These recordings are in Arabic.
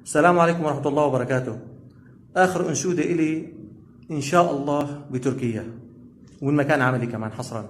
السلام عليكم ورحمة الله وبركاته. آخر أنشودة إلي إن شاء الله بتركيا، والمكان عملي كمان حصرا.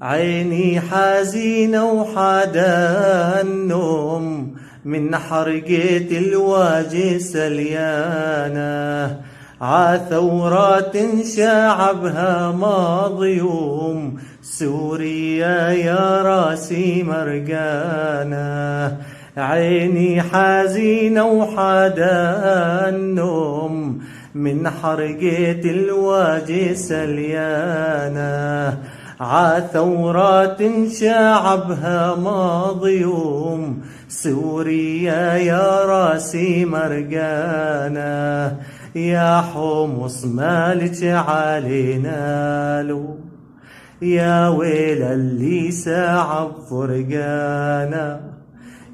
عيني حزينة وحدا النوم من حرقة الواجه سليانة، عثورات شعبها مظيوم، سوريا يا راسي مرقانة. عيني حزينة وحدا النوم من حرقة الواجه سليانة، عثورات شعبها مظيوم، سوريا يا راسي مرقانة. يا حمص مالك علينا له، يا ويل اللي ساعة فرقانا،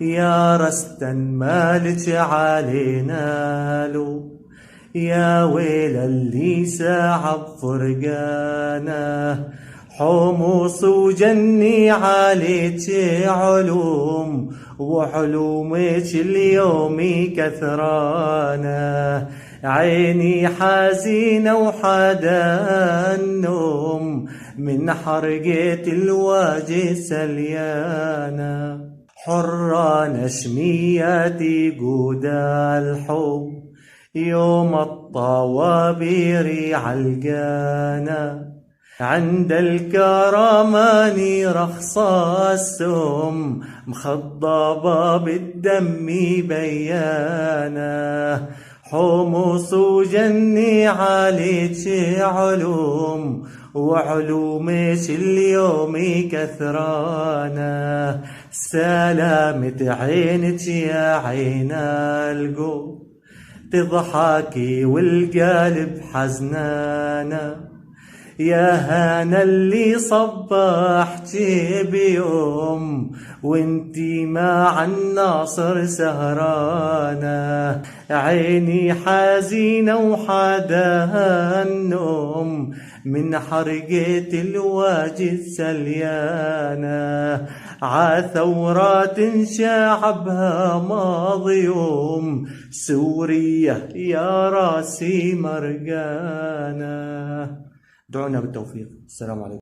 يا رستن مالك علينا له، يا ويل اللي ساعة فرقانا. حمص وجني عليك علوم، وحلومك اليوم كثرانا. عيني حزينة وحدا النوم من حرقة الواجه سليانة، حران شمياتي قودا الحب، يوم الطوابير علقانا. عند الكرمان رخصة السم، مخضبة بالدم بيانا. حمص وجني عليك علوم، وعلومك اليوم كثرانا. سلامة عينك يا عين القلب، تضحكي والقلب حزنانا. يا هانا اللي صبحتي بيوم، وانتي مع الناصر سهرانا. عيني حزينة وحدا النوم من حرقة الواجه سليانة، عثورات شعبها مظيوم، سوريا يا راسي مرقانا. دعونا بالتوفيق. السلام عليكم.